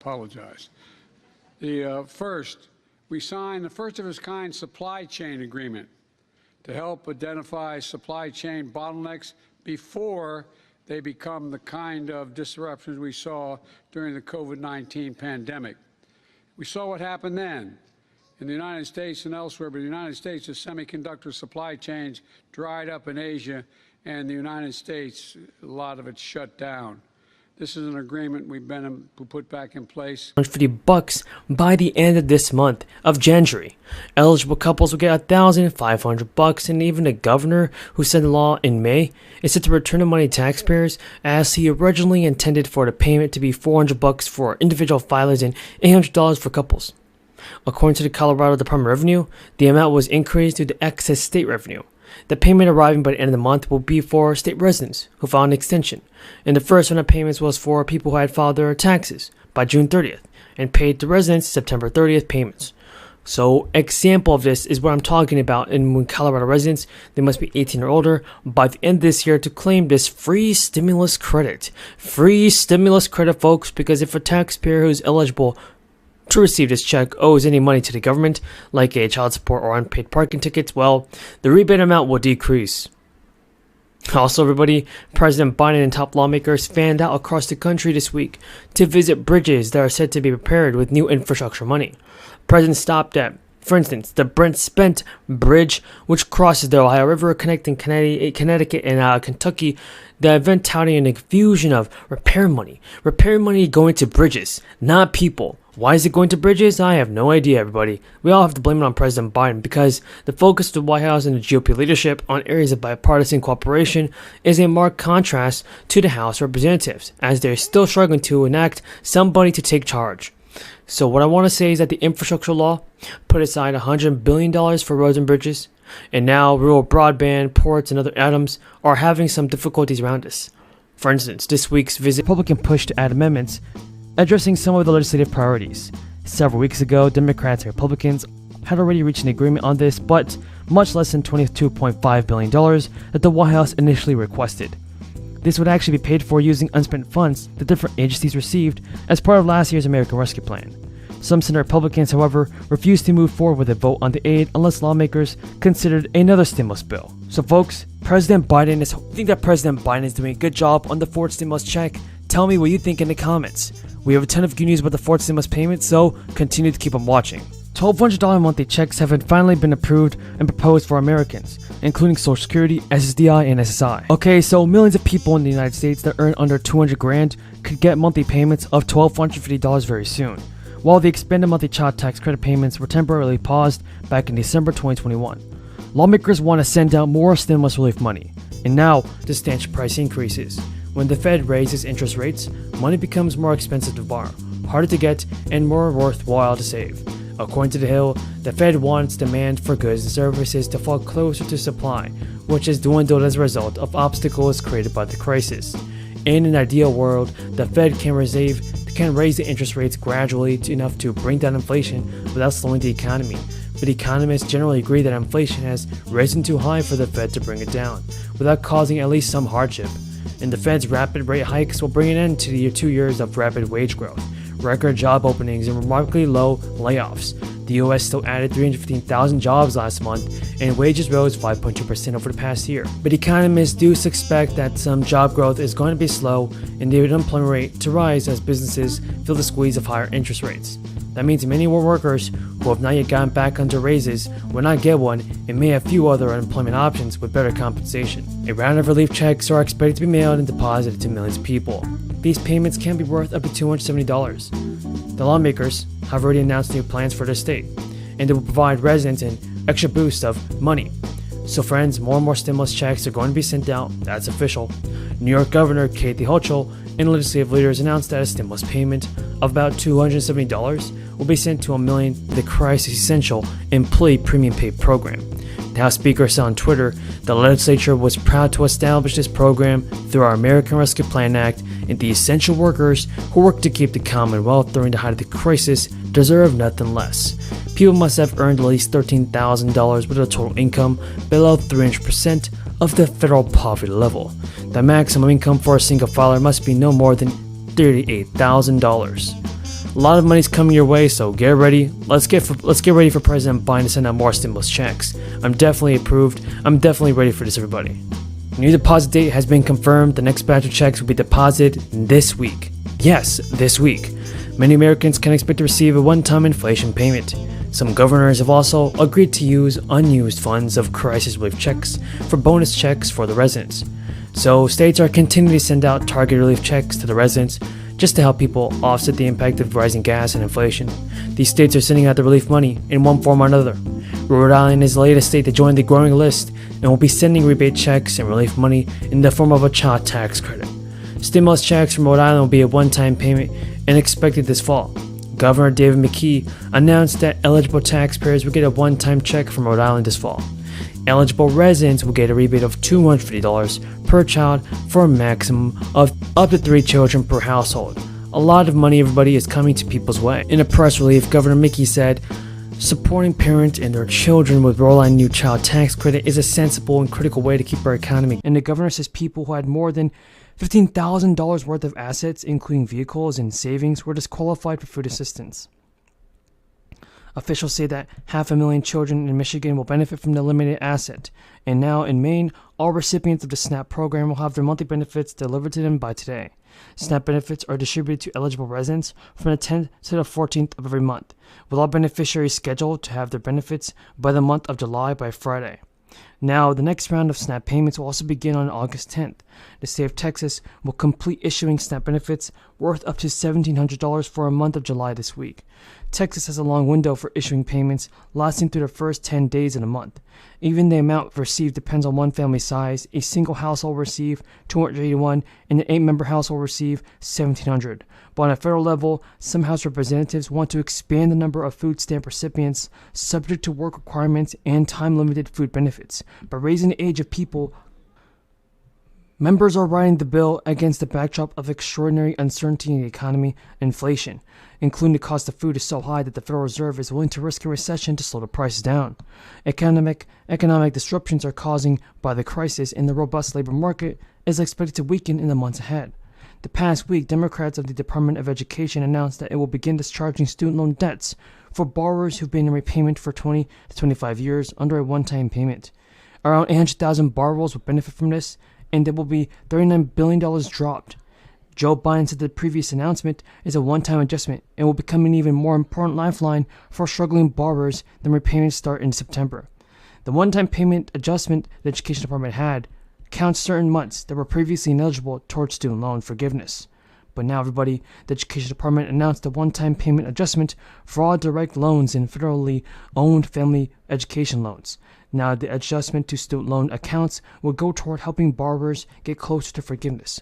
Apologize. We signed the first of its kind supply chain agreement to help identify supply chain bottlenecks before they become the kind of disruptions we saw during the COVID-19 pandemic. We saw what happened then in the United States and elsewhere, but in the United States, the semiconductor supply chains dried up in Asia, and the United States, a lot of it shut down. This is an agreement we put back in place. $150 by the end of this month of January. Eligible couples will get $1,500, and even the governor who signed the law in May is set to return the money to taxpayers, as he originally intended for the payment to be $400 for individual filers and $800 for couples. According to the Colorado Department of Revenue, the amount was increased due to excess state revenue. The payment arriving by the end of the month will be for state residents who filed an extension, and the first round of payments was for people who had filed their taxes by June 30th and paid to residents September 30th payments. So, example of this is what I'm talking about. And when Colorado residents, they must be 18 or older by the end of this year to claim this free stimulus credit. Free stimulus credit, folks, because if a taxpayer who's eligible to receive this check owes any money to the government, like a child support or unpaid parking tickets, well, the rebate amount will decrease. Also, everybody, President Biden and top lawmakers fanned out across the country this week to visit bridges that are said to be prepared with new infrastructure money. President stopped at, for instance, the Brent Spence Bridge, which crosses the Ohio River, connecting Connecticut and Kentucky. The event touting an infusion of repair money going to bridges, not people. Why is it going to bridges? I have no idea, everybody. We all have to blame it on President Biden, because the focus of the White House and the GOP leadership on areas of bipartisan cooperation is a marked contrast to the House Representatives, as they're still struggling to enact somebody to take charge. So what I want to say is that the infrastructure law put aside $100 billion for roads and bridges, and now rural broadband, ports, and other items are having some difficulties around us. For instance, this week's visit, Republican push to add amendments addressing some of the legislative priorities. Several weeks ago, Democrats and Republicans had already reached an agreement on this, but much less than $22.5 billion that the White House initially requested. This would actually be paid for using unspent funds that different agencies received as part of last year's American Rescue Plan. Some Senate Republicans, however, refused to move forward with a vote on the aid unless lawmakers considered another stimulus bill. So folks, I think that President Biden is doing a good job on the fourth stimulus check. Tell me what you think in the comments. We have a ton of good news about the fourth stimulus payment, so continue to keep on watching. $1,200 monthly checks have finally been approved and proposed for Americans, including Social Security, SSDI, and SSI. Okay, so millions of people in the United States that earn under $200,000 could get monthly payments of $1,250 very soon, while the expanded monthly child tax credit payments were temporarily paused back in December 2021. Lawmakers want to send out more stimulus relief money, and now the substantial price increases. When the Fed raises interest rates, money becomes more expensive to borrow, harder to get, and more worthwhile to save. According to The Hill, the Fed wants demand for goods and services to fall closer to supply, which has dwindled as a result of obstacles created by the crisis. In an ideal world, the Fed can raise the interest rates gradually enough to bring down inflation without slowing the economy. But economists generally agree that inflation has risen too high for the Fed to bring it down, without causing at least some hardship. And the Fed's rapid rate hikes will bring an end to the 2 years of rapid wage growth, record job openings, and remarkably low layoffs. The U.S. still added 315,000 jobs last month, and wages rose 5.2% over the past year. But economists do suspect that some job growth is going to be slow and the unemployment rate to rise as businesses feel the squeeze of higher interest rates. That means many more workers who have not yet gotten back under raises will not get one and may have few other unemployment options with better compensation. A round of relief checks are expected to be mailed and deposited to millions of people. These payments can be worth up to $270. The lawmakers have already announced new plans for their state, and they will provide residents an extra boost of money. So friends, more and more stimulus checks are going to be sent out. That's official. New York Governor Kathy Hochul and legislative leaders announced that a stimulus payment of about $270 will be sent to 1 million the Crisis Essential Employee Premium Pay Program. The House Speaker said on Twitter the legislature was proud to establish this program through our American Rescue Plan Act, and the essential workers who work to keep the Commonwealth during the height of the crisis deserve nothing less. People must have earned at least $13,000 with a total income below 300% of the federal poverty level. The maximum income for a single filer must be no more than $38,000. A lot of money's coming your way, so get ready. Let's get ready for President Biden to send out more stimulus checks. I'm definitely approved. I'm definitely ready for this, everybody. New deposit date has been confirmed. The next batch of checks will be deposited this week. Yes, this week. Many Americans can expect to receive a one-time inflation payment. Some governors have also agreed to use unused funds of crisis relief checks for bonus checks for the residents. So states are continuing to send out target relief checks to the residents just to help people offset the impact of rising gas and inflation. These states are sending out the relief money in one form or another. Rhode Island is the latest state to join the growing list and will be sending rebate checks and relief money in the form of a child tax credit. Stimulus checks from Rhode Island will be a one-time payment and expected this fall. Governor David McKee announced that eligible taxpayers will get a one-time check from Rhode Island this fall. Eligible residents will get a rebate of $250 per child for a maximum of up to 3 children per household. A lot of money, everybody, is coming to people's way. In a press release, Governor McKee said, "Supporting parents and their children with Rhode Island new child tax credit is a sensible and critical way to keep our economy." And the governor says people who had more than $15,000 worth of assets, including vehicles and savings, were disqualified for food assistance. Officials say that 500,000 children in Michigan will benefit from the limited asset, and now in Maine, all recipients of the SNAP program will have their monthly benefits delivered to them by today. SNAP benefits are distributed to eligible residents from the 10th to the 14th of every month, with all beneficiaries scheduled to have their benefits by the month of July by Friday. Now, the next round of SNAP payments will also begin on August 10th. The state of Texas will complete issuing SNAP benefits worth up to $1,700 for a month of July this week. Texas has a long window for issuing payments, lasting through the first 10 days in a month. Even the amount received depends on one family size. A single household will receive $281, and an 8-member household will receive $1,700. But on a federal level, some House representatives want to expand the number of food stamp recipients subject to work requirements and time-limited food benefits by raising the age of people. Members are writing the bill against the backdrop of extraordinary uncertainty in the economy and inflation, including the cost of food is so high that the Federal Reserve is willing to risk a recession to slow the prices down. Economic disruptions are caused by the crisis in the robust labor market is expected to weaken in the months ahead. The past week, Democrats of the Department of Education announced that it will begin discharging student loan debts for borrowers who've been in repayment for 20 to 25 years under a one-time payment. Around 800,000 borrowers will benefit from this, and there will be $39 billion dropped. Joe Biden said the previous announcement is a one-time adjustment and will become an even more important lifeline for struggling borrowers than repayments start in September. The one-time payment adjustment the Education Department had counts certain months that were previously ineligible towards student loan forgiveness. But now, everybody, the Education Department announced a one-time payment adjustment for all direct loans and federally owned family education loans. Now, the adjustment to student loan accounts will go toward helping borrowers get closer to forgiveness.